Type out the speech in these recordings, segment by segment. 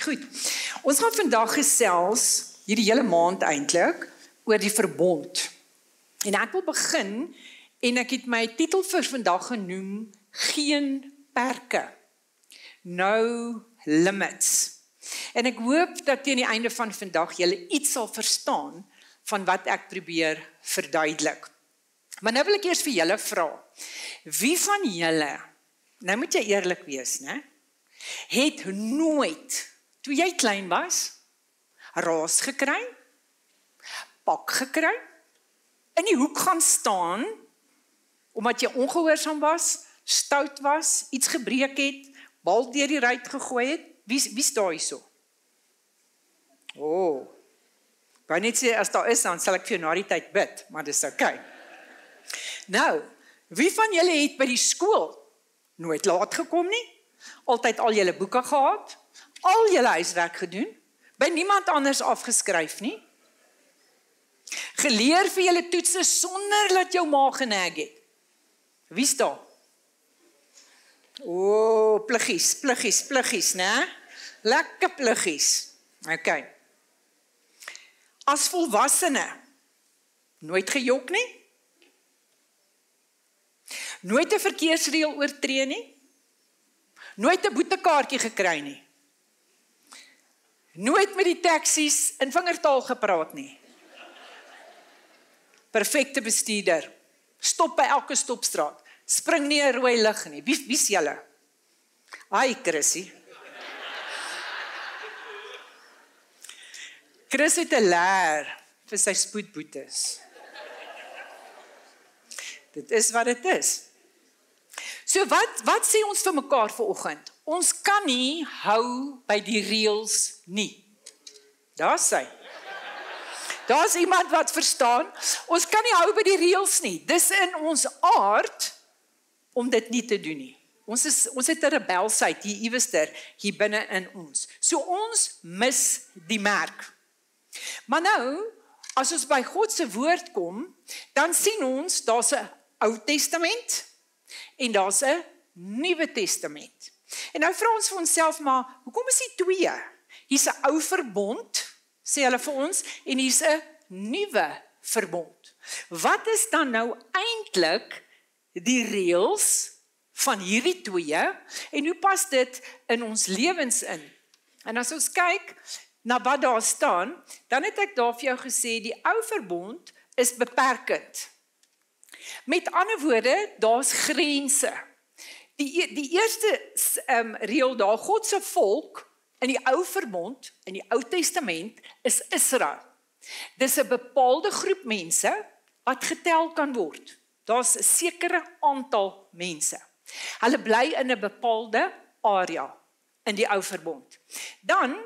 Goed, ons gaan vandag gesels, hierdie hele maand eintlik, oor die verbond. En ek wil begin, en ek het my titel vir vandag genoem, Geen perke, No Limits. En ek hoop dat teen die einde van vandag julle iets sal verstaan van wat ek probeer verduidelik. Maar nou wil ek eers vir julle vra, wie van julle, nou moet jy eerlik wees, né? Het nooit, toe jy klein was, raas gekry, pak gekry, in die hoek gaan staan, omdat jy ongehoorsaam was, stout was, iets gebreek het, bal deur die ruit gegooi het, wie staan hier so? Ek wou net sê, as daar is, dan sal ek vir jou na die tyd bid, maar dis okay. Nou, wie van julle het by die skool nooit laat gekom nie? Altyd al julle boeke gehad? Al julle huiswerk gedoen? By niemand anders afgeskryf nie? Geleer vir julle toetse sonder dat jou maag geneg het? Wie staan? Pluggies, né? Lekker pluggies. Okay. As volwassene, nooit gejok nie? Nooit 'n verkeersreël oortree nie? Nooit 'n boetekaartjie gekry nie? Nooit met die taksies in vingertaal gepraat nie? Perfekte bestuurder. Stop by elke stopstraat. Spring nie 'n rooi lig nie. Wie's julle? Ai, Chrissy. Chris het 'n leer vir sy spoedboetes. Dit is wat dit is. So wat sê ons vir mekaar vanoggend? Ons kan nie hou by die reëls nie. Daar's hy. Daar's iemand wat verstaan. Ons kan nie hou by die reëls nie. Dis in ons aard om dit nie te doen nie. Ons het 'n rebelsheid hier iewester hier binne in ons. So ons mis die merk. Maar nou, as ons by God se woord kom, dan sien ons daar's 'n Ou Testament en daar's 'n Nuwe Testament. En nou vra ons vir onsself, maar hoekom is die twee? Hier's 'n ou verbond, sê hulle vir ons, en hier's 'n nuwe verbond. Wat is dan nou eintlik die reëls van hierdie twee en hoe pas dit in ons lewens in? En as ons kyk na wat daar staan, dan het ek daar vir jou gesê, die ou verbond is beperkend. Met ander woorde, daar's grense. Die eerste reël daar, God se volk in die ou verbond, in die Ou Testament, is Israel. Dis 'n bepaalde groep mense wat getel kan word. Daar's 'n sekere aantal mense. Hulle bly in 'n bepaalde area in die ou verbond. Dan,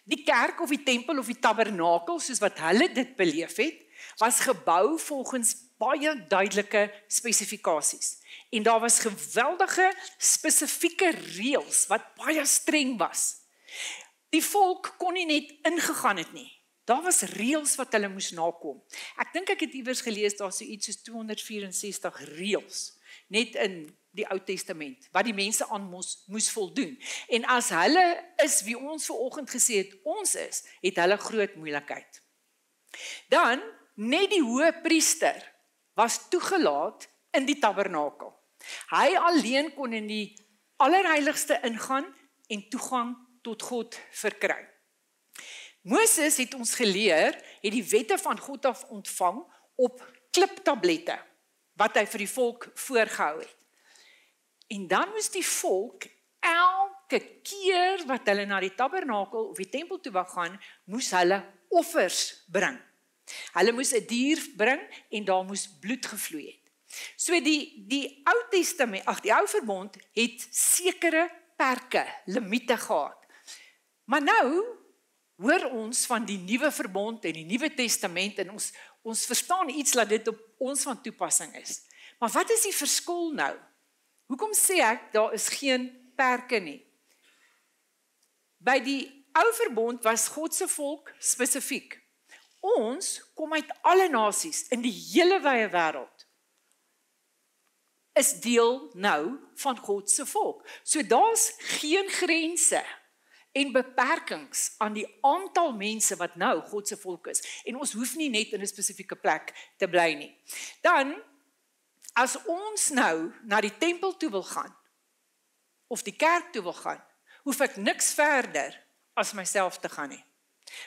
die kerk of die tempel of die tabernakel, soos wat hulle dit beleef het, was gebou volgens baie duidelike spesifikasies. En daar was geweldige spesifieke reëls wat baie streng was. Die volk kon nie net ingegaan het nie. Daar was reëls wat hulle moes nakom. Ek dink ek het iewers gelees, daar so iets soos 264 reëls, net in die Ou Testament, wat die mense aan moes voldoen. En as hulle is wie ons vanoggend gesê het, ons is, het hulle groot moeilikheid. Dan, net die hoëpriester was toegelaat in die tabernakel. Hy alleen kon in die allerheiligste ingaan en toegang tot God verkry. Moses het ons geleer, het die wette van God af ontvang op kliptablette, wat hy vir die volk voorgehou het. En dan moes die volk elke keer wat hulle na die tabernakel of die tempel toe wou gaan, moes hulle offers bring. Hulle moes 'n dier bring en daar moes bloed gevloei het. So die Ou Testament, die Ou Verbond het sekere perke, limite gehad. Maar nou hoor ons van die Nuwe Verbond en die Nuwe Testament en ons verstaan iets dat dit op ons van toepassing is. Maar wat is die verskil nou? Hoekom sê ek daar is geen perke nie? By die Ou Verbond was God se volk spesifiek. Ons kom uit alle nasies in die hele wye wêreld. Is deel nou van God se volk. So daar's geen grense en beperkings aan die aantal mense wat nou God se volk is. En ons hoef nie net in 'n spesifieke plek te bly nie. Dan, as ons nou na die tempel toe wil gaan, of die kerk toe wil gaan, hoef ek niks verder as myself te gaan nie.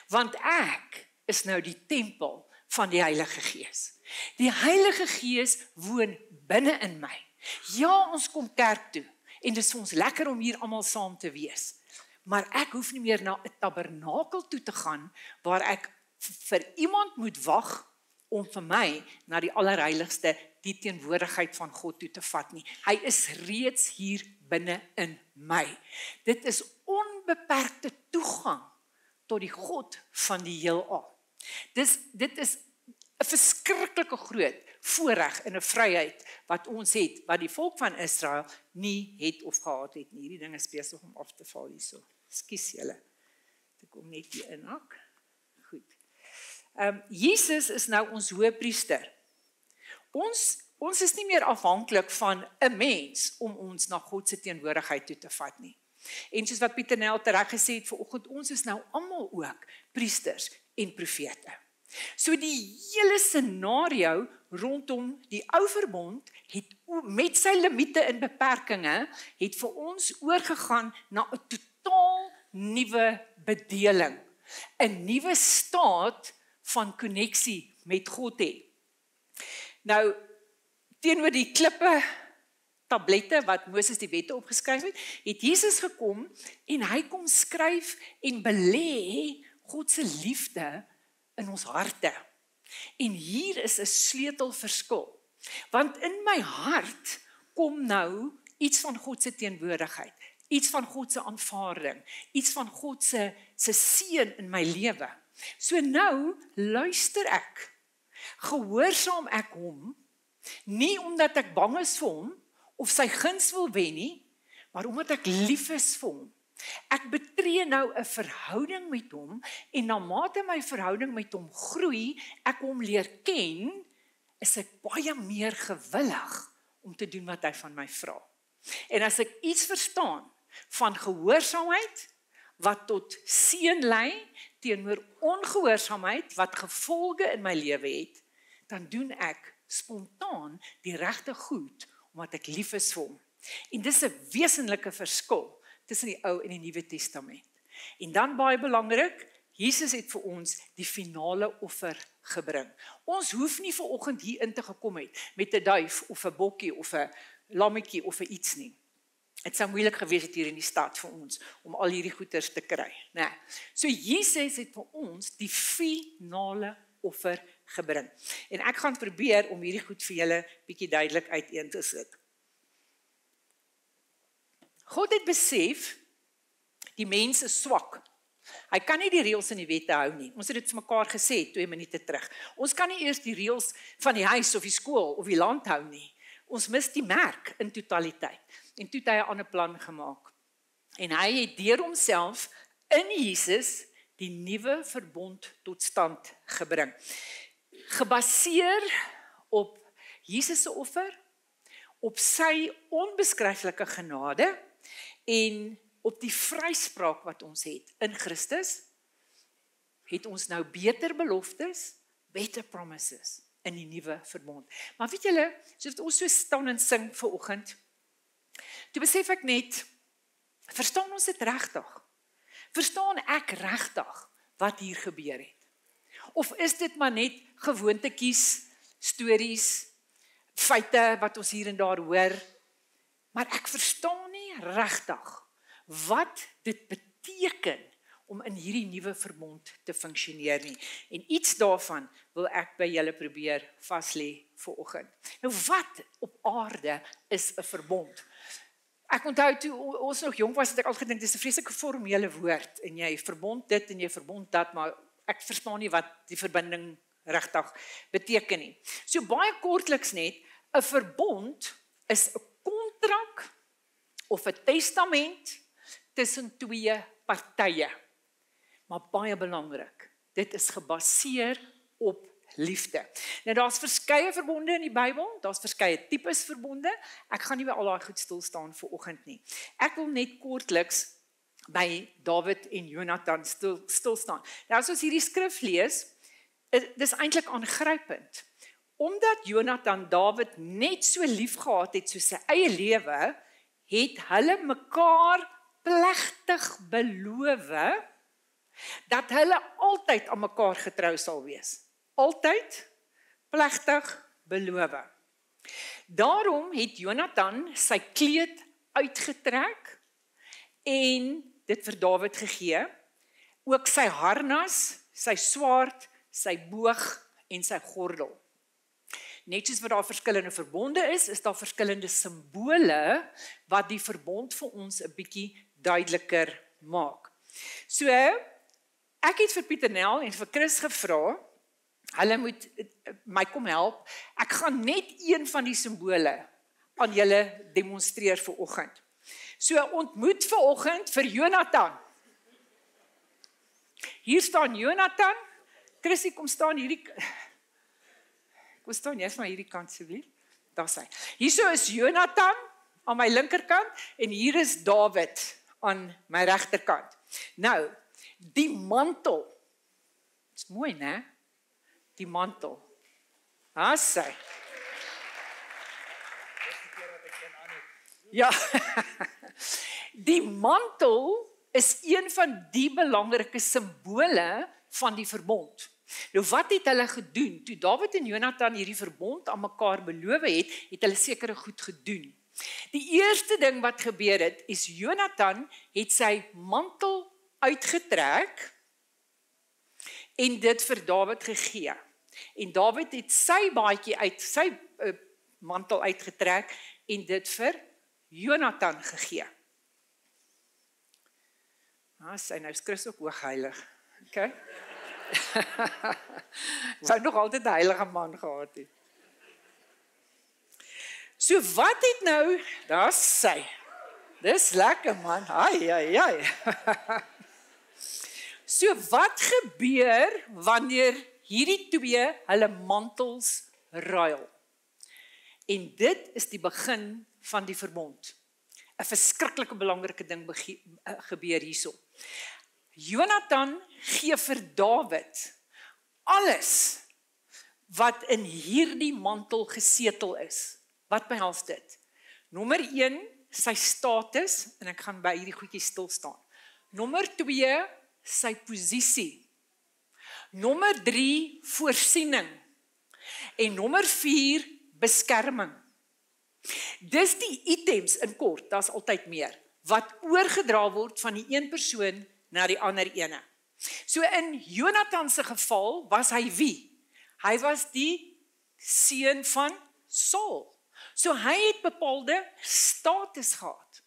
Want ek is nou die tempel van die Heilige Gees. Die Heilige Gees woon binne in my. Ja, ons kom kerk toe, en dit is vir ons lekker om hier almal saam te wees. Maar ek hoef nie meer na 'n tabernakel toe te gaan, waar ek vir iemand moet wag, om vir my na die allerheiligste, die teenwoordigheid van God toe te vat nie. Hy is reeds hier binne in my. Dit is onbeperkte toegang tot die God van die heelal. Dit is 'n verskriklike groot voorreg en 'n vryheid wat ons het, wat die volk van Israel nie het of gehad het nie. Hierdie ding is besig om af te val hierso. Ekskuus julle. Ek kom net hier inhak. Goed. Jesus is nou ons hoëpriester. Ons is nie meer afhanklik van 'n mens om ons na God se teenwoordigheid toe te vat nie. En soos wat Pieter Nel tereg gesê het vanoggend, ons is nou almal ook priesters en profete. So die hele scenario rondom die ou verbond het met sy limite en beperkings het vir ons oorgegaan na 'n totaal nuwe bedeling, 'n nuwe staat van koneksie met God hê. Nou teenoor die klippe tablette wat Moses die wette opgeskryf het Jesus gekom en hy kom skryf en belê God se liefde in ons harte. En hier is 'n sleutelverskil. Want in my hart kom nou iets van God se teenwoordigheid, iets van God se aanvaarding, iets van God se seën in my lewe. So nou luister ek, gehoorsaam ek hom, nie omdat ek bang is vir hom, of sy guns wil wen nie, maar omdat ek lief is vir hom. Ek betree nou 'n verhouding met hom, en na mate my verhouding met hom groei, ek hom leer ken, is ek baie meer gewillig om te doen wat hy van my vra. En as ek iets verstaan van gehoorsaamheid, wat tot seën lei, teenoor ongehoorsaamheid, wat gevolge in my lewe het, dan doen ek spontaan die regte goed, omdat ek lief is vir hom. En dis 'n wesenlike verskil tussen die Ou en die Nuwe Testament. En dan baie belangrik, Jesus het vir ons die finale offer gebring. Ons hoef nie ver oggend hier in te gekom het met 'n duif of 'n bokkie of 'n lammetjie of 'n iets nie. Dit sou moeilik gewees het hier in die stad vir ons om al hierdie goeders te kry, né? So Jesus het vir ons die finale offer gebring. En ek gaan probeer om hierdie goed vir julle bietjie duidelik uiteen te sit. God het besef, die mens is swak. Hy kan nie die reëls en die wette hou nie. Ons het dit vir mekaar gesê 2 minute terug. Ons kan nie eers die reëls van die huis of die skool of die land hou nie. Ons mis die merk in totaliteit. En toe het hy 'n ander plan gemaak. En hy het deur homself in Jesus die nuwe verbond tot stand gebring. Gebaseer op Jesus se offer, op sy onbeskryflike genade en op die vryspraak wat ons het in Christus, het ons nou beter beloftes, better promises in die nuwe verbond. Maar weet julle, soos ons so staan en sing vanoggend, toe besef ek net, verstaan ons dit regtig? Verstaan ek regtig wat hier gebeur het? Of is dit maar net gewoontetjies, stories, feite wat ons hier en daar hoor, maar ek verstaan nie regtig wat dit beteken om in hierdie nuwe verbond te funksioneer nie. En iets daarvan wil ek by julle probeer vaslê vanoggend. Nou wat op aarde is 'n verbond? Ek onthou toe ons nog jong was, het ek al gedink dis 'n vreeslike formele woord en jy verbond dit en jy verbond dat, maar ek verstaan nie wat die verbinding regtig beteken nie. So baie kortliks net, 'n verbond is 'n kontrak of 'n testament tussen 2 partye. Maar baie belangrik, dit is gebaseer op liefde. Nou daar's verskeie verbonde in die Bybel, daar's verskeie tipes verbonde. Ek gaan nie by al daai goed stil staan vanoggend nie. Ek wil net kortliks by Dawid en Jonathan stil staan. Nou as ons hierdie skrif lees, dis eintlik aangrypend. Omdat Jonathan Dawid net so lief gehad het soos sy eie lewe, het hulle mekaar plegtig beloof dat hulle altyd aan mekaar getrou sal wees. Altyd plegtig beloof. Daarom het Jonathan sy kleed uitgetrek en dit vir Dawid gegee, ook sy harnas, sy swaard, sy boog en sy gordel. Net soos wat daar verskillende verbonde is daar verskillende simbole wat die verbond vir ons 'n bietjie duideliker maak. So, ek het vir Pieter Nel en vir Chris gevra, hulle moet my kom help, ek gaan net een van die simbole aan julle demonstreer vir oggend. So, ontmoet vir oggend vir Jonathan. Hier staan Jonathan, Chrissy kom staan hierdie, kom staan jy van hierdie kant asseblief, daar sy. Hierso is Jonathan aan my linkerkant en hier is Dawid aan my regterkant. Nou, die mantel, is mooi né? Die mantel, daar sy. Ja, die mantel is een van die belangrike simbole van die verbond. Nou wat het hulle gedoen? Toe Dawid en Jonathan hierdie verbond aan mekaar beloof het hulle sekere goed gedoen. Die eerste ding wat gebeur het, is Jonathan het sy mantel uitgetrek en dit vir Dawid gegee. En Dawid het sy baadjie uit, sy mantel uitgetrek en dit vir Jonathan gegee. Sy nou is Chris ook hoogheilig. Okay? Sou nog altyd 'n heilige man gehad het. So wat het nou, daar's sy. Dis lekker man. Ai. So wat gebeur wanneer hierdie twee hulle mantels ruil? En dit is die begin van die verbond. 'n Verskriklike belangrike ding gebeur hierso. Jonathan gee vir Dawid alles wat in hierdie mantel gesetel is. Wat behels dit? Nommer 1, sy status, en ek gaan by hierdie goedjies stil staan. Nommer 2, sy posisie. Nommer 3, voorsiening. En nommer 4, beskerming. Dis die items in kort, daar's altyd meer, wat oorgedra word van die een persoon na die ander ene. So in Jonathan se geval was hy wie? Hy was die seun van Saul. So hy het bepaalde status gehad.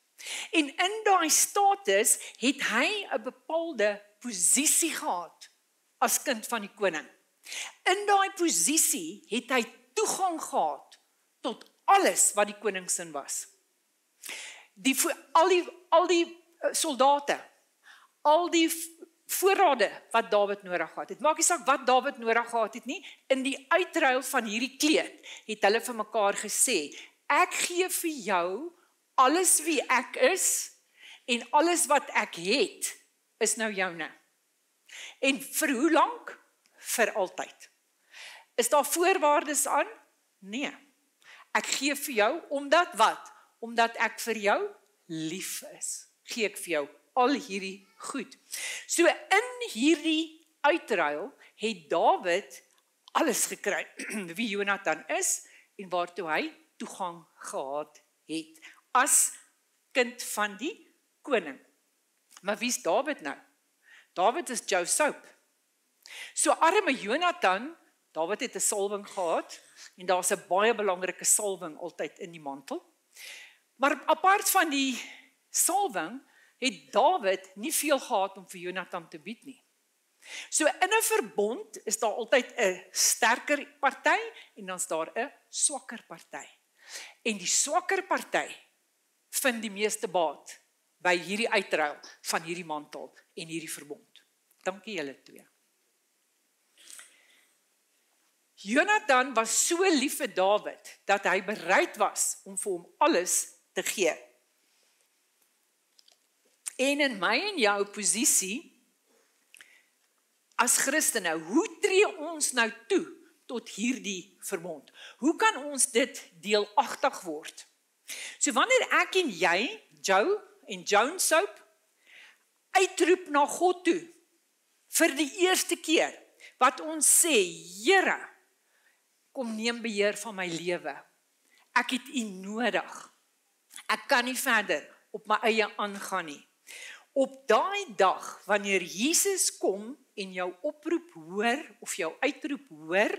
En in daai status het hy 'n bepaalde posisie gehad as kind van die koning. In daai posisie het hy toegang gehad tot alles wat die koning se was. Al die soldate, al die voorrade wat Dawid nodig gehad het. Maak nie saak wat Dawid nodig gehad het nie, in die uitruil van hierdie kleed het hulle vir mekaar gesê, ek gee vir jou alles wie ek is en alles wat ek het is nou joune. En vir hoe lank? Vir altyd. Is daar voorwaardes aan? Nee. Ek gee vir jou, omdat wat? Omdat ek vir jou lief is. Gee ek vir jou al hierdie goed. So in hierdie uitruil het Dawid alles gekry, wie Jonathan is en waartoe hy toegang gehad het, as kind van die koning. Maar wie is Dawid nou? Dawid is Joe Soap. So arme Jonathan, Dawid het 'n salwing gehad, en daar's 'n baie belangrike salwing altyd in die mantel. Maar apart van die salwing, het Dawid nie veel gehad om vir Jonathan te bied nie. So in 'n verbond is daar altyd 'n sterker party en dan's daar 'n swakker party. En die swakker party vind die meeste baat by hierdie uitruil van hierdie mantel en hierdie verbond. Dankie julle twee. Jonathan was so lief vir Dawid dat hy bereid was om vir hom alles te gee. En in my en jou posisie as Christene, hoe tree ons nou toe tot hierdie verbond? Hoe kan ons dit deelagtig word? So wanneer ek en jy, Joe en Joan Soap, uitroep na God toe, vir die eerste keer, wat ons sê, Here, kom neem beheer van my lewe. Ek het U nodig. Ek kan nie verder op my eie aangaan nie. Op daai dag, wanneer Jesus kom en jou oproep hoor, of jou uitroep hoor,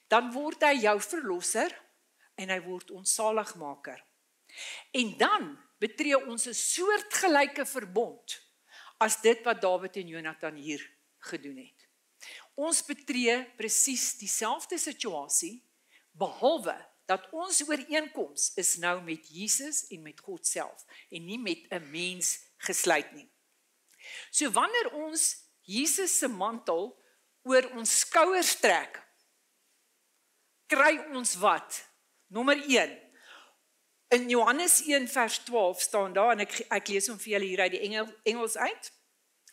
dan word hy jou verlosser, en hy word ons saligmaker. En dan betree ons 'n soortgelyke verbond, as dit wat Dawid en Jonathan hier gedoen het. Ons betree presies dieselfde situasie, behalwe dat ons ooreenkoms is nou met Jesus en met God self, en nie met 'n mens gesluit nie. So wanneer ons Jesus se mantel oor ons skouers trek, kry ons wat? Nommer 1, in Johannes 1 vers 12 staan daar, en ek lees hom vir julle hier uit die Engels uit,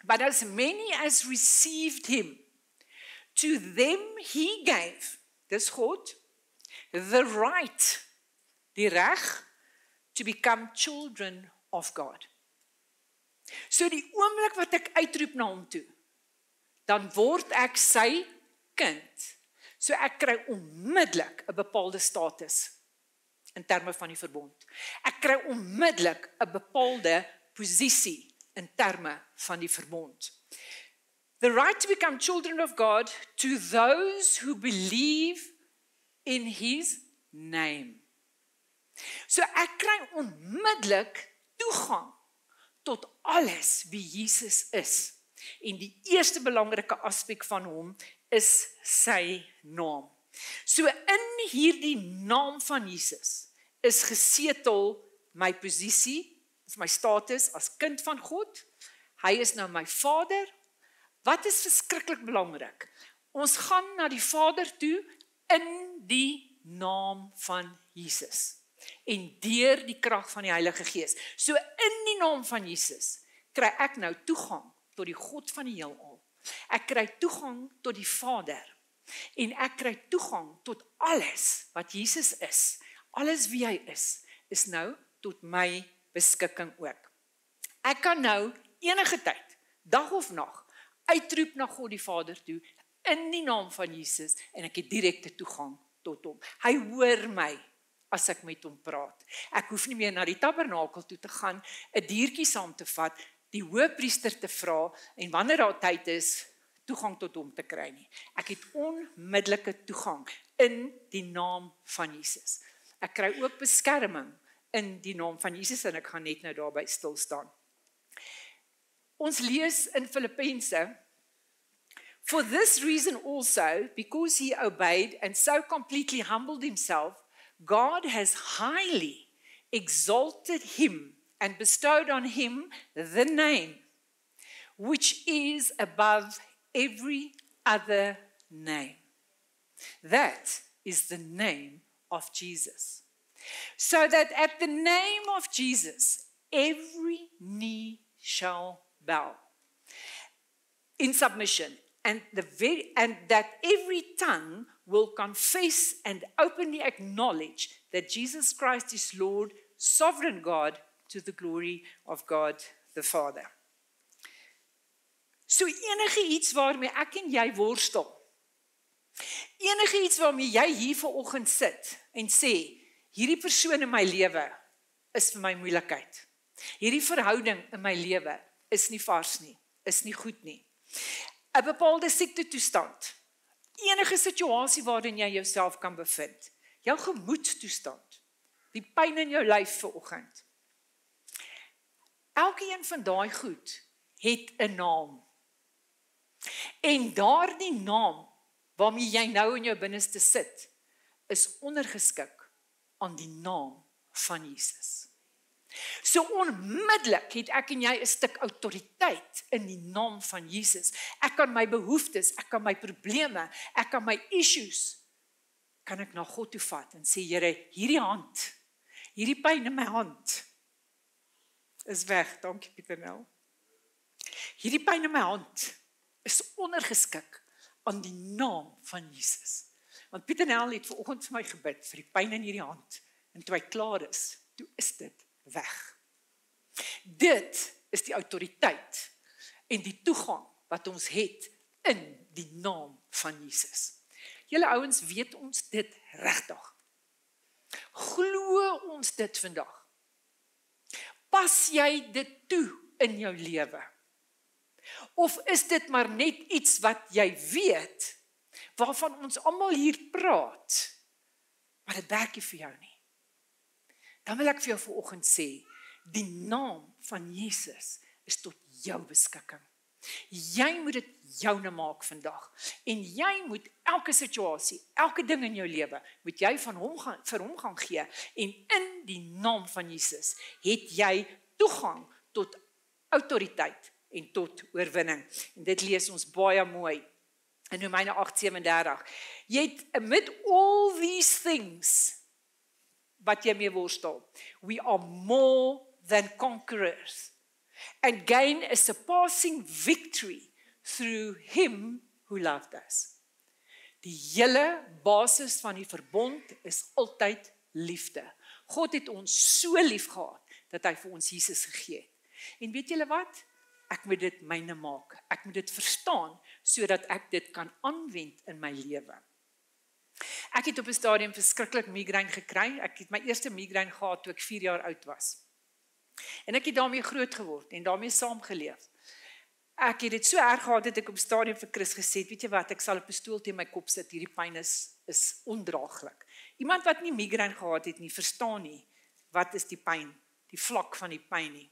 but as many as received him, to them he gave, dis God, the right, die reg, to become children of God. So die oomblik wat ek uitroep na hom toe, dan word ek sy kind. So ek kry onmiddellik 'n bepaalde status in terme van die verbond. Ek kry onmiddellik 'n bepaalde posisie in terme van die verbond. The right to become children of God to those who believe in his name. So ek kry onmiddellik toegang tot alles wie Jesus is. En die eerste belangrike aspek van hom is sy naam. So in hierdie naam van Jesus is gesetel my posisie, is my status as kind van God. Hy is nou my Vader. Wat is verskriklik belangrik? Ons gaan na die Vader toe in die naam van Jesus. En deur die krag van die Heilige Gees. So in die naam van Jesus kry ek nou toegang tot die God van die heelal. Ek kry toegang tot die Vader. En ek kry toegang tot alles wat Jesus is. Alles wie hy is nou tot my beskikking ook. Ek kan nou enige tyd, dag of nag, uitroep na God die Vader toe, in die naam van Jesus, en ek het direkte toegang tot hom. Hy hoor my, as ek met hom praat. Ek hoef nie meer na die tabernakel toe te gaan, 'n diertjie saam te vat, die hoëpriester te vra, en wanneer daar tyd is, toegang tot hom te kry nie. Ek het onmiddellike toegang in die naam van Jesus. Ek kry ook beskerming in die naam van Jesus, en ek gaan net nou daarby stil staan. Ons lees in Filippense, for this reason also, because he obeyed and so completely humbled himself, God has highly exalted him and bestowed on him the name, which is above every other name. That is the name of Jesus. So that at the name of Jesus, every knee shall bow in submission, and that every tongue will confess and openly acknowledge that Jesus Christ is Lord, sovereign God, to the glory of God the Father. So enige iets waarmee ek en jy worstel, enige iets waarmee jy hier vanoggend sit en sê, hierdie persoon in my lewe is vir my moeilikheid. Hierdie verhouding in my lewe is nie vars nie, is nie goed nie. 'n bepaalde siektetoestand, enige situasie waarin jy jouself kan bevind, jou gemoedstoestand, die pyn in jou lyf vanoggend. Elkeen van daai goed het 'n naam. En daardie naam waarmee jy nou in jou binneste sit, is ondergeskik aan die naam van Jesus. So onmiddellik het ek en jy 'n stuk autoriteit in die naam van Jesus. Ek kan my behoeftes, ek kan my probleme, ek kan my issues, kan ek na God toe vat en sê, Here, hierdie hand, hierdie pyn in my hand, is weg, dankie Pieternel. Hierdie pyn in my hand is ondergeskik aan die naam van Jesus. Want Pieternel het vanoggend vir my gebid vir die pyn in hierdie hand. En toe hy klaar is, toe is dit weg. Dit is die autoriteit en die toegang wat ons het in die naam van Jesus. Julle ouens, weet ons dit regtig? Glo ons dit vandag? Pas jy dit toe in jou lewe? Of is dit maar net iets wat jy weet, waarvan ons almal hier praat, maar dit werk nie vir jou nie? Dan wil ek vir jou vanoggend sê, die naam van Jesus is tot jou beskikking. Jy moet dit joune maak vandag. En jy moet elke situasie, elke ding in jou lewe, moet jy vir hom gaan gee. En in die naam van Jesus het jy toegang tot autoriteit en tot oorwinning. En dit lees ons baie mooi in Romeine 8:37. Jy het amid all these things wat jy mee worstel, we are more than conquerors, and gain a surpassing victory through him who loved us. Die hele basis van die verbond is altyd liefde. God het ons so lief gehad, dat hy vir ons Jesus gegee het. En weet julle wat? Ek moet dit myne maak. Ek moet dit verstaan, sodat ek dit kan aanwend in my lewe. Ek het op 'n stadium verskriklik migraine gekry. Ek het my eerste migraine gehad toe ek 4 jaar oud was. En ek het daarmee groot geword en daarmee saamgeleef. Ek het dit so erg gehad dat ek op stadium vir Chris gesê het, weet jy wat, ek sal 'n pistool teen my kop sit, hierdie pyn is ondraaglik. Iemand wat nie migraine gehad het nie, verstaan nie, wat is die pyn, die vlak van die pyn nie.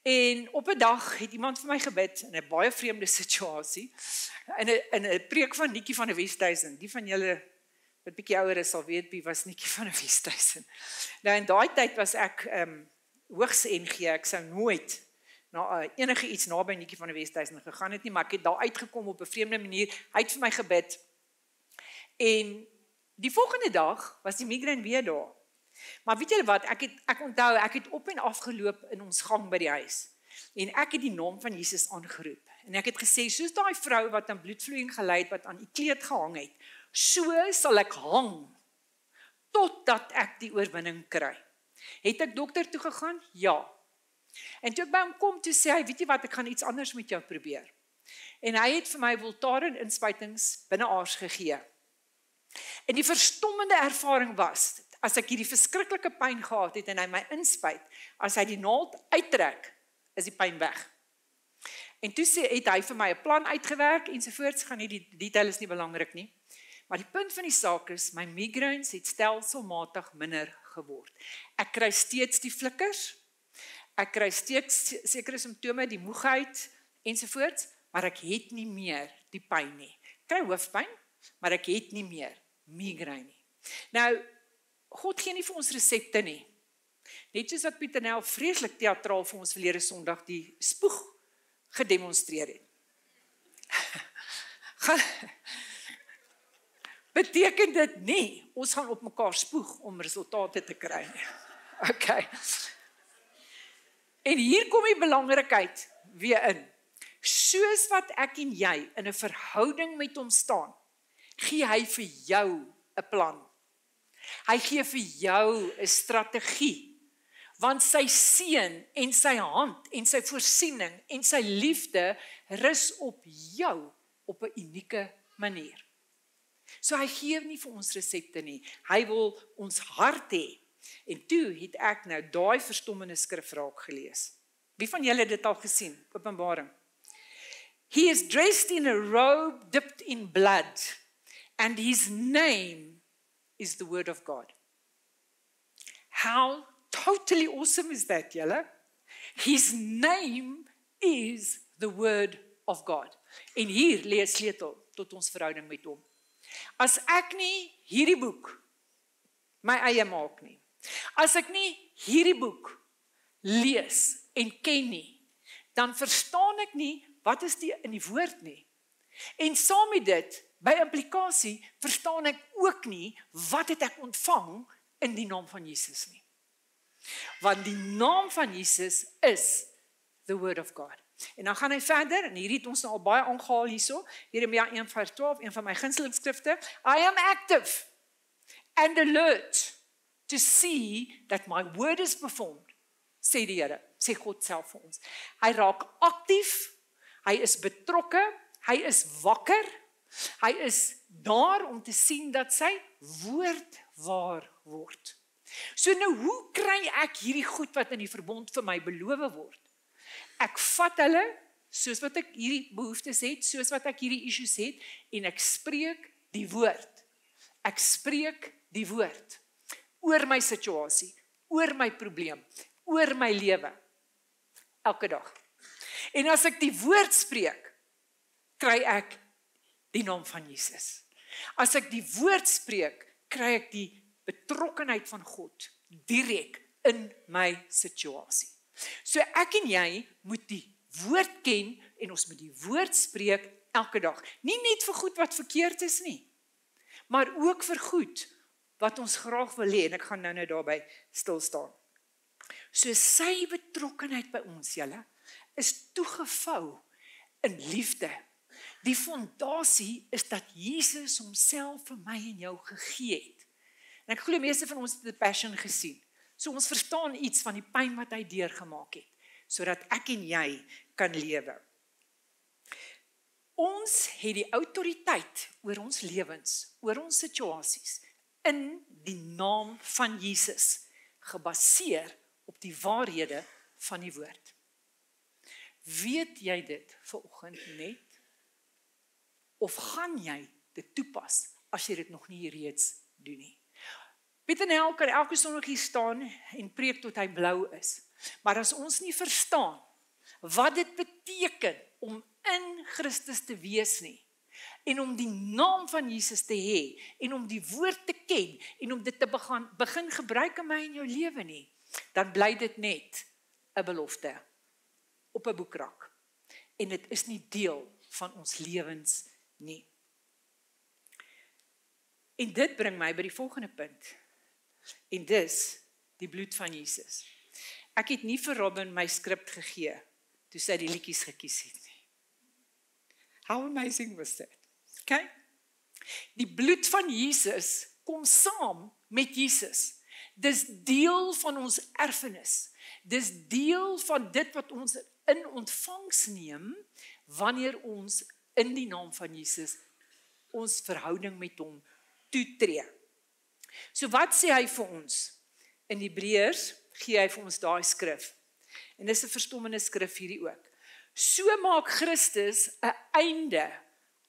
En op 'n dag het iemand vir my gebid, in 'n baie vreemde situasie, in 'n preek van Nikkie van der Westhuizen. Die van julle wat bietjie ouer is, sal weet wie was Nikkie van der Westhuizen. Nou in daai tyd was ek hoogs NG, ek sou nooit na enige iets naby Nikkie van der Westhuizen gegaan het nie, maar ek het daar uitgekom op 'n vreemde manier. Hy het vir my gebid. En die volgende dag was die migraine weer daar. Maar weet julle wat, ek onthou, ek het op en af geloop in ons gang by die huis. En ek het die naam van Jesus aangeroep. En ek het gesê, soos daai vrou wat aan bloedvloeiing gely het, wat aan die kleed gehang het, so sal ek hang, totdat ek die oorwinning kry. Het ek dokter toe gegaan? Ja. En toe ek by hom kom, toe sê hy, weet jy wat, ek gaan iets anders met jou probeer. En hy het vir my Voltaren inspuitings binneaars gegee. En die verstommende ervaring was, as ek hierdie verskriklike pyn gehad het en hy my inspuit, as hy die naald uittrek, is die pyn weg. En toe het hy vir my 'n plan uitgewerk ensovoorts, gaan nie die detail is nie belangrik nie. Maar die punt van die saak is, my migraines het stelselmatig minder geword. Ek kry steeds die flikkers, ek kry steeds sekere simptome, die moegheid ensovoorts, maar ek het nie meer die pyn nie. Ek kry hoofpyn, maar ek het nie meer migraine nie. Nou, God gee nie vir ons resepte nie. Net soos wat Pieternel vreeslik teatraal vir ons verlede Sondag die spoeg gedemonstreer het. Beteken dit nie, ons gaan op mekaar spoeg om resultate te kry nie. Okay. En hier kom die belangrikheid weer in. Soos wat ek en jy in 'n verhouding met hom staan, gee hy vir jou 'n plan. Hy gee vir jou 'n strategie. Want sy seën en sy hand en sy voorsiening en sy liefde rus op jou op 'n unieke manier. So hy gee nie vir ons resepte nie. Hy wil ons hart hê. En toe het ek nou daai verstommende skrif raak gelees. Wie van julle het dit al gesien? Openbaring. He is dressed in a robe dipped in blood, and his name is the word of God. How totally awesome is that, julle? His name is the word of God. En hier lê 'n sleutel tot ons verhouding met hom. As ek nie hierdie boek my eie maak nie, as ek nie hierdie boek lees en ken nie, dan verstaan ek nie wat is die in die woord nie. En saam met dit, by implikasie, verstaan ek ook nie wat het ek ontvang in die naam van Jesus nie. Want die naam van Jesus is the word of God. En dan gaan hy verder, en hierdie het ons nou al baie aangehaal hierso, Jeremia 1:12, een van my gunsteling skrifte, I am active and alert to see that my word is performed, sê die Here, sê God self vir ons. Hy raak aktief, hy is betrokke, hy is wakker, hy is daar om te sien dat sy woord waar word. So nou, hoe kry ek hierdie goed wat in die verbond vir my beloof word? Ek vat hulle, soos wat ek hierdie behoeftes het, soos wat ek hierdie issues het, en ek spreek die woord. Ek spreek die woord oor my situasie, oor my probleem, oor my lewe, elke dag. En as ek die woord spreek, kry ek die naam van Jesus. As ek die woord spreek, kry ek die betrokkenheid van God direk in my situasie. So ek en jy moet die woord ken en ons moet die woord spreek elke dag. Nie net vir goed wat verkeerd is nie, maar ook vir goed wat ons graag wil hê, en ek gaan nou daarby stil staan. So sy betrokkenheid by ons, julle, is toegevou in liefde. Die fondasie is dat Jesus homself vir my en jou gegee het. En ek glo meeste van ons het die Passion gesien. So ons verstaan iets van die pyn wat hy deurgemaak het, sodat ek en jy kan lewe. Ons het die autoriteit oor ons lewens, oor ons situasies, in die naam van Jesus, gebaseer op die waarhede van die woord. Weet jy dit vanoggend net? Of gaan jy dit toepas, as jy dit nog nie reeds doen nie? Pieter Nel kan elke Sondag hier staan en preek tot hy blou is. Maar as ons nie verstaan wat dit beteken om in Christus te wees nie, en om die naam van Jesus te hê, en om die woord te ken, en om dit te begin gebruik in my en jou lewe nie, dan bly dit net 'n belofte op 'n boekrak. En dit is nie deel van ons lewens nie. En dit bring my by die volgende punt. En dis die bloed van Jesus. Ek het nie vir Robin my skrip gegee toe sy die liedjies gekies het nie. How amazing was that? Okay? Die bloed van Jesus kom saam met Jesus. Dis deel van ons erfenis. Dis deel van dit wat ons in ontvangs neem wanneer ons in die naam van Jesus ons verhouding met hom toetree. So wat sê hy vir ons? In Hebreërs gee hy vir ons daai skrif. En dis 'n verstommende skrif hierdie ook. So maak Christus 'n einde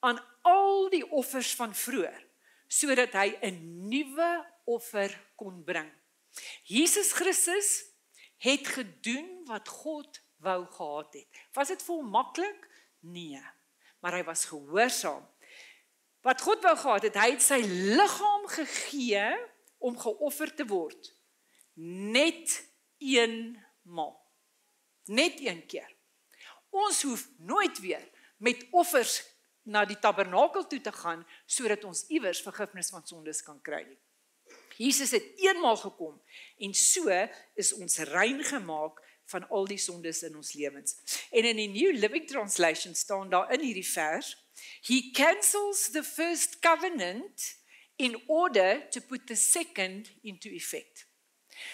aan al die offers van vroeër, sodat hy 'n nuwe offer kon bring. Jesus Christus het gedoen wat God wou gehad het. Was dit vir hom maklik? Nee, maar hy was gehoorsaam. Wat God wou gehad het, hy het sy liggaam gegee om geoffer te word. Net eenmaal. Net een keer. Ons hoef nooit weer met offers na die tabernakel toe te gaan, sodat ons iewers vergifnis van sondes kan kry nie. Jesus het eenmaal gekom, en so is ons rein gemaak van al die sondes in ons lewens. En in die New Living Translation staan daar in hierdie vers, He cancels the first covenant in order to put the second into effect.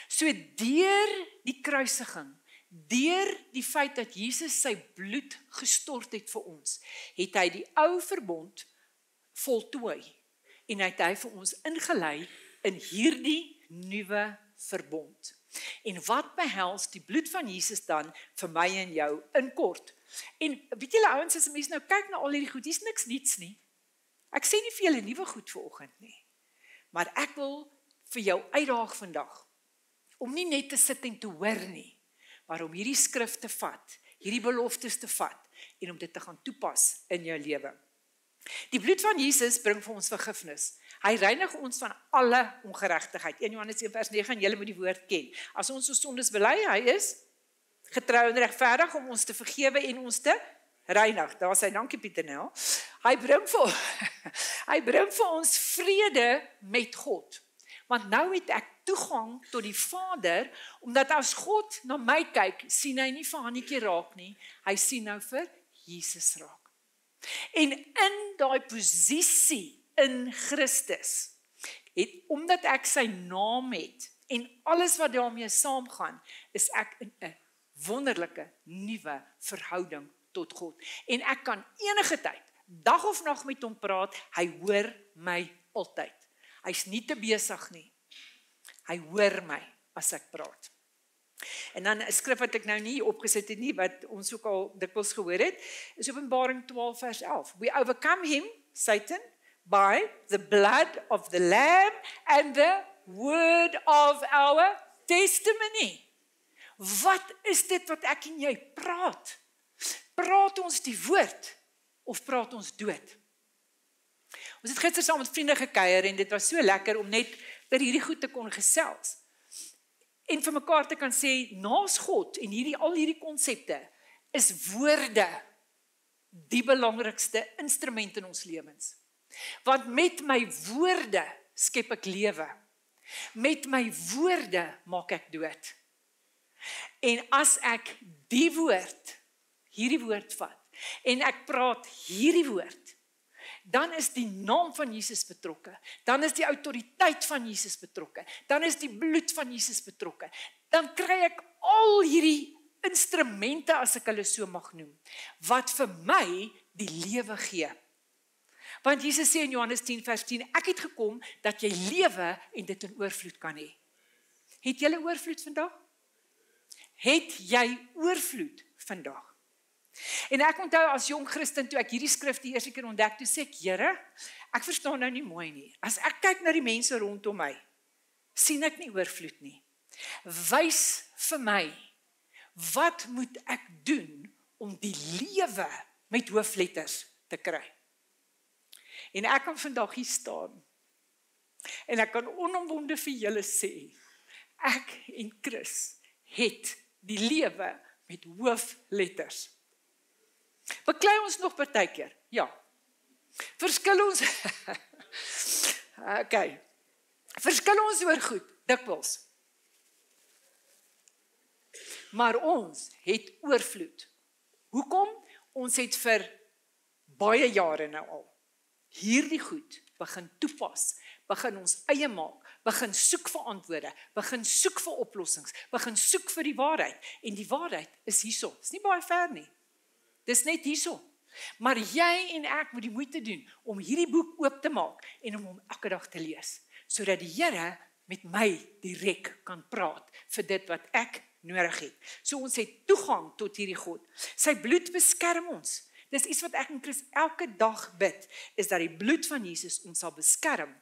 So deur die kruisiging, deur die feit dat Jesus sy bloed gestort het vir ons, het hy die ou verbond voltooi, en het hy vir ons ingelei in hierdie nuwe verbond. En wat behels die bloed van Jesus dan vir my en jou in kort? En weet julle ouens, as mense nou kyk na al hierdie goed, hier's niks niets nie. Ek sê nie vir julle nuwe goed vanoggend nie, maar ek wil vir jou uitdaag vandag, om nie net te sit en te hoor nie, maar om hierdie skrif te vat, hierdie beloftes te vat, en om dit te gaan toepas in jou lewe. Die bloed van Jesus bring vir ons vergifnis. Hy reinig ons van alle ongeregtigheid. 1 Johannes 1:9, julle moet die woord ken. As ons ons sondes bely, hy is getrou en regverdig om ons te vergewe en ons te reinig. Daar sê, dankie Pieter Nel. Hy bring vir ons vrede met God. Want nou het ek toegang tot die Vader, omdat as God na my kyk, sien hy nie vir Hannetjie raak nie, hy sien nou vir Jesus raak. En in daai posisie in Christus, omdat ek sy naam het, en alles wat daarmee saamgaan, is ek in 'n wonderlike, nuwe verhouding tot God. En ek kan enige tyd, dag of nag met hom praat, hy hoor my altyd. Hy's nie te besig nie. Hy hoor my as ek praat. En dan 'n skrif wat ek nou nie opgesit het nie, wat ons ook al dikwels gehoor het, is Openbaring 12 vers 11. We overcome him, Satan, by the blood of the Lamb and the word of our testimony. Wat is dit wat ek en jy praat? Praat ons die woord of praat ons dood? Ons het gister saam met vriende gekuier en dit was so lekker om net vir hierdie goed te kon gesels. En vir mekaar te kan sê, naas God en al hierdie konsepte is woorde die belangrikste instrument in ons lewens. Want met my woorde skep ek lewe. Met my woorde maak ek dood. En as ek hierdie woord vat, en ek praat hierdie woord, dan is die naam van Jesus betrokke, dan is die autoriteit van Jesus betrokke, dan is die bloed van Jesus betrokke, dan kry ek al hierdie instrumente, as ek hulle so mag noem, wat vir my die lewe gee. Want Jesus sê in Johannes 10 vers 10, ek het gekom dat jy lewe en dit in oorvloed kan hê. Het jy oorvloed vandag? Het jy oorvloed vandag? En ek onthou as jong Christen, toe ek hierdie skrif die eerste keer ontdek, toe sê ek, Here, ek verstaan nou nie mooi nie. As ek kyk na die mense rondom my, sien ek nie oorvloed nie. Wys vir my, wat moet ek doen om die lewe met hoofletters te kry? En ek kan vandag hier staan, en ek kan onomwonde vir julle sê, ek en Chris het die lewe met hoofletters. Beklei ons nog partykeer? Ja. Verskil ons? Okay. Verskil ons oor goed? Dikwels. Maar ons het oorvloed. Hoekom? Ons het vir baie jare nou al hierdie goed begin toepas, begin ons eie maak, begin soek vir antwoorde, begin soek vir oplossings, begin soek vir die waarheid. En die waarheid is hierso. Dis nie baie ver nie. Dis net hierso. Maar jy en ek moet die moeite doen om hierdie boek oop te maak en om hom elke dag te lees, sodat die Here met my direk kan praat vir dit wat ek nodig het. So ons het toegang tot hierdie God. Sy bloed beskerm ons. Dis iets wat ek en Chris elke dag bid, is dat die bloed van Jesus ons sal beskerm.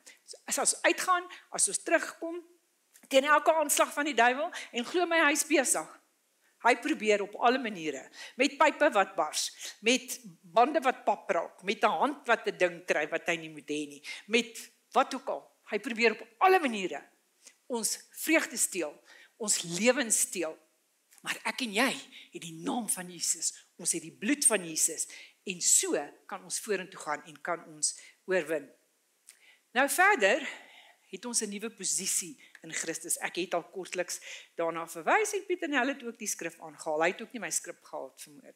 As ons uitgaan, as ons terugkom, teen elke aanslag van die duiwel, en glo my, hy is besig. Hy probeer op alle maniere, met pype wat bars, met bande wat pap raak, met 'n hand wat 'n ding kry wat hy nie moet hê nie, met wat ook al. Hy probeer op alle maniere ons vreugde steel, ons lewens steel. Maar ek en jy het die naam van Jesus, ons het die bloed van Jesus, en so kan ons vorentoe gaan en kan ons oorwin. Nou verder het ons 'n nuwe posisie in Christus. Ek het al kortliks daarna verwys en Piet en Hel het ook die skrif aangehaal. Hy het ook nie my skrif gehad vermoed.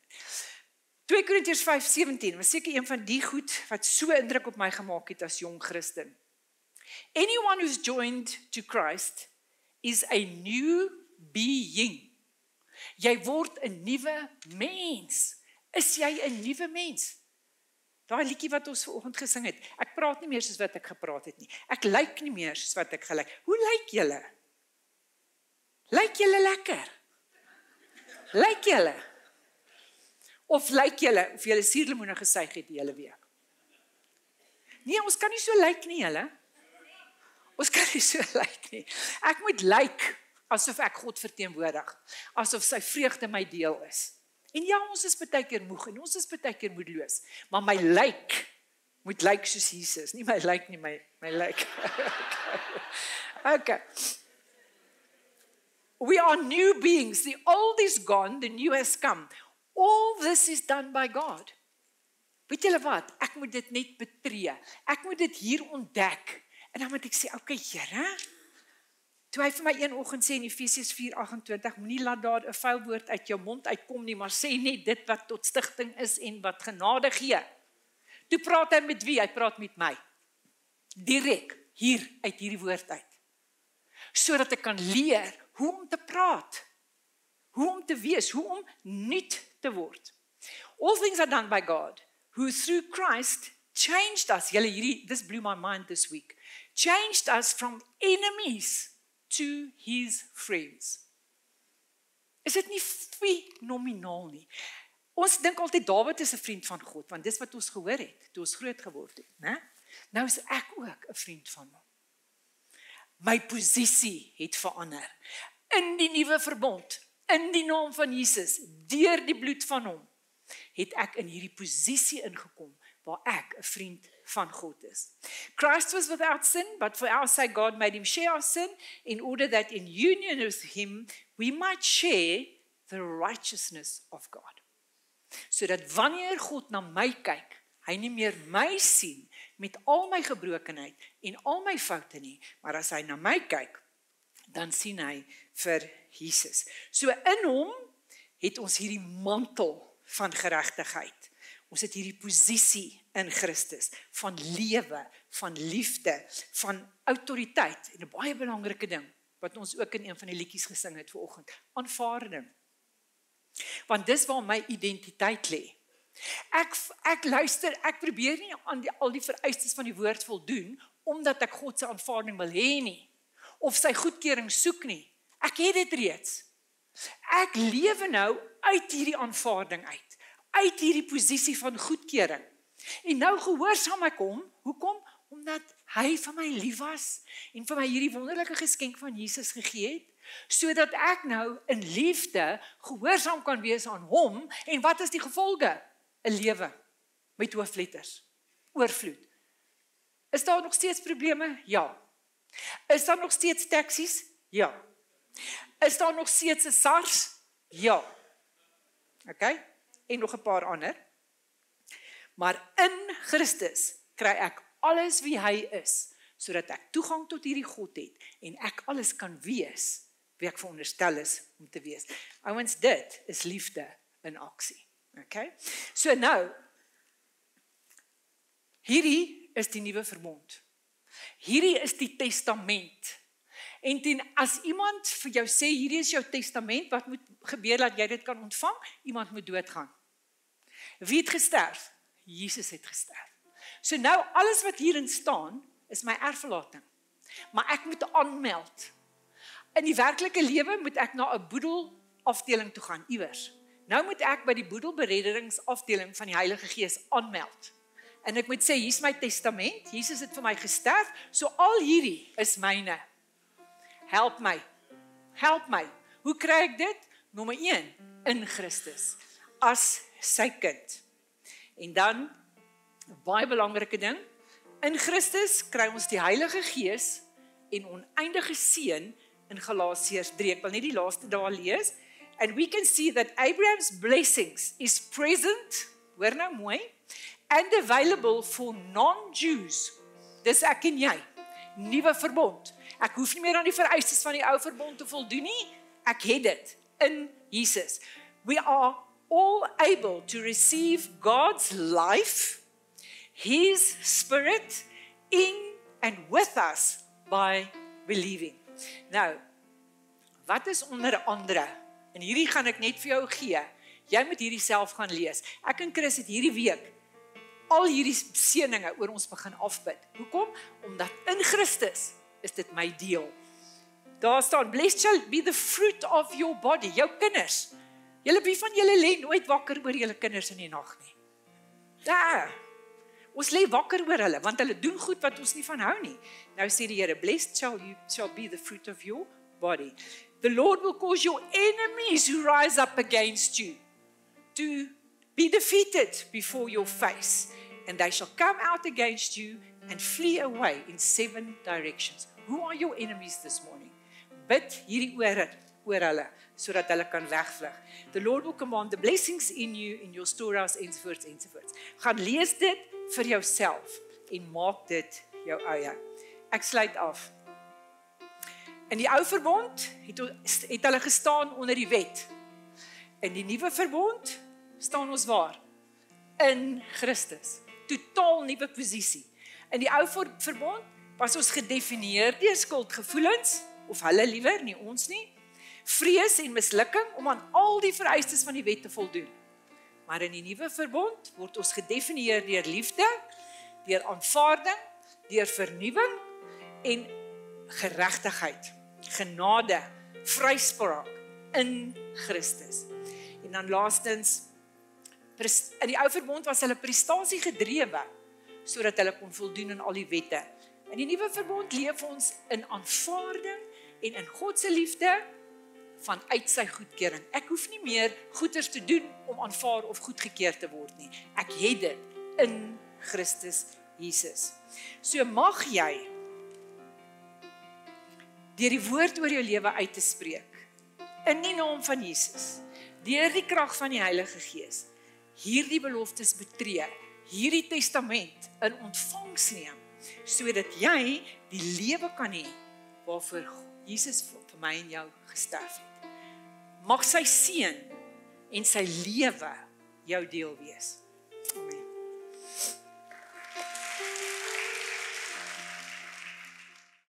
2 Korintiërs 5:17 was seker een van die goed wat so indruk op my gemaak het as jong Christen. Anyone who's joined to Christ is a new being. Jy word 'n nuwe mens. Is jy 'n nuwe mens? Daai liedjie wat ons vanoggend gesing het. Ek praat nie meer soos wat ek gepraat het nie. Ek lyk nie meer soos wat ek gelyk. Hoe lyk julle? Lyk julle lekker? Lyk julle? Of lyk julle of julle suurlemoene gesuig het die hele week? Nee, ons kan nie so lyk nie, julle. Ons kan nie so lyk nie. Ek moet lyk asof ek God verteenwoordig, asof sy vreugde my deel is. En ja, ons is baie keer moeg en ons is baie keer moedeloos, maar my lyk moet lyk soos Jesus, nie my lyk nie, my lyk. Okay. We are new beings. The old is gone, the new has come. All this is done by God. Weet julle wat? Ek moet dit net betree. Ek moet dit hier ontdek. En dan moet ek sê, okay, Here, Toe hy vir my een oggend sê in Efesiërs 4:28, moenie laat daar 'n vuil woord uit jou mond uitkom nie, maar sê net dit wat tot stigting is en wat genade gee. Toe praat hy met wie? Hy praat met my. Direk hier uit hierdie woord uit. Sodat ek kan leer hoe om te praat, hoe om te wees, hoe om nuut te word. All things are done by God, who through Christ changed us. This blew my mind this week. Changed us from enemies to his friends. Is dit nie fenomenaal nie? Ons dink altyd Dawid is 'n vriend van God, want dis wat ons gehoor het, toe ons groot geword het, né? Nou is ek ook 'n vriend van hom. My posisie het verander. In die nuwe verbond, in die naam van Jesus, deur die bloed van hom, het ek in hierdie posisie ingekom, waar ek 'n vriend van God is. Christ was without sin, but for our sake God made him share our sin, in order that in union with him, we might share the righteousness of God. Sodat wanneer God na my kyk, hy nie meer my sien met al my gebrokenheid en al my foute nie, maar as hy na my kyk, dan sien hy vir Jesus. So in hom het ons hierdie mantel van geregtigheid. Ons het hierdie posisie in Christus, van lewe, van liefde, van autoriteit, en 'n baie belangrike ding, wat ons ook in een van die liedjies gesing het vanoggend, aanvaarding. Want dis waar my identiteit lê. Ek luister, ek probeer nie aan al die vereistes van die woord voldoen, omdat ek God se aanvaarding wil hê nie, of sy goedkeuring soek nie. Ek het dit reeds. Ek lewe nou uit hierdie aanvaarding uit hierdie posisie van goedkeuring. En nou gehoorsaam ek hom. Hoekom? Omdat hy vir my lief was en vir my hierdie wonderlike geskenk van Jesus gegee het, sodat ek nou in liefde gehoorsaam kan wees aan hom. En wat is die gevolge? 'n Lewe met hoofletters, oorvloed. Is daar nog steeds probleme? Ja. Is daar nog steeds taksies? Ja. Is daar nog steeds 'n SARS? Ja. Okay? En nog 'n paar ander. Maar in Christus kry ek alles wie hy is, sodat ek toegang tot hierdie God het, en ek alles kan wees, wie ek veronderstel is om te wees. Ouens, dit is liefde in aksie. Okay? So nou, hierdie is die nuwe verbond. Hierdie is die testament. En as iemand vir jou sê, hierdie is jou testament, wat moet gebeur dat jy dit kan ontvang? Iemand moet doodgaan. Wie het gesterf? Jesus het gesterf. So nou, alles wat hierin staan, is my erflating. Maar ek moet aanmeld. In die werklike lewe moet ek na 'n boedelafdeling toe gaan, iewers. Nou moet ek by die boedelberederingsafdeling van die Heilige Gees aanmeld. En ek moet sê, hier is my testament, Jesus het vir my gesterf, so al hierdie is myne. Help my. Hoe kry ek dit? Nommer 1, in Christus, as sy kind. En dan, baie belangrike ding, in Christus kry ons die Heilige Gees en oneindige seën in Galasiërs 3. Ek wil net die laaste daar lees. And we can see that Abraham's blessings is present, hoor nou mooi, and available for non-Jews. Dis ek en jy, nuwe verbond. Ek hoef nie meer aan die vereistes van die ou verbond te voldoen nie, ek het dit in Jesus. We are all able to receive God's life, his spirit, in and with us by believing. Nou, wat is onder andere? En hierdie gaan ek net vir jou gee. Jy moet hierdie self gaan lees. Ek en Chris het hierdie week al hierdie seëninge oor ons begin afbid. Hoekom? Omdat in Christus is dit my deel. Daar staan, blessed shall be the fruit of your body, jou kinders. Wie van julle lê nooit wakker oor julle kinders in die nag nie? Daar. Ons lê wakker oor hulle, want hulle doen goed wat ons nie van hou nie. Nou sê die Here, blessed shall be the fruit of your body. The Lord will cause your enemies who rise up against you to be defeated before your face, and they shall come out against you and flee away in 7 directions. Who are your enemies this morning? Bid hierdie oor hulle, sodat hulle kan wegvlug. The Lord will command the blessings in you, in your storehouse, ensovoorts, ensovoorts. Gaan lees dit vir jouself en maak dit jou eie. Ek sluit af. In die ou verbond het hulle gestaan onder die wet. In die nuwe verbond staan ons waar? In Christus. Totaal nuwe posisie. In die ou verbond was ons gedefinieer deur skuldgevoelens, of hulle liewer, nie ons nie, vrees en mislukking om aan al die vereistes van die wet te voldoen. Maar in die nuwe verbond word ons gedefinieer deur liefde, deur aanvaarding, deur vernuwing en geregtigheid, genade, vryspraak in Christus. En dan laastens, in die ou verbond was hulle prestasie gedrewe, sodat hulle kon voldoen aan al die wette. In die nuwe verbond leef ons in aanvaarding en in God se liefde vanuit sy goedkeuring. Ek hoef nie meer goeders te doen om aanvaar of goedgekeur te word nie. Ek het dit in Christus Jesus. So mag jy deur die woord oor jou lewe uit te spreek, in die naam van Jesus, deur die krag van die Heilige Gees, hierdie beloftes betree, hierdie testament in ontvangs neem, sodat jy die lewe kan hê waarvoor Jesus vir my en jou gesterf het. Mag sy seën en sy lewe jou deel wees.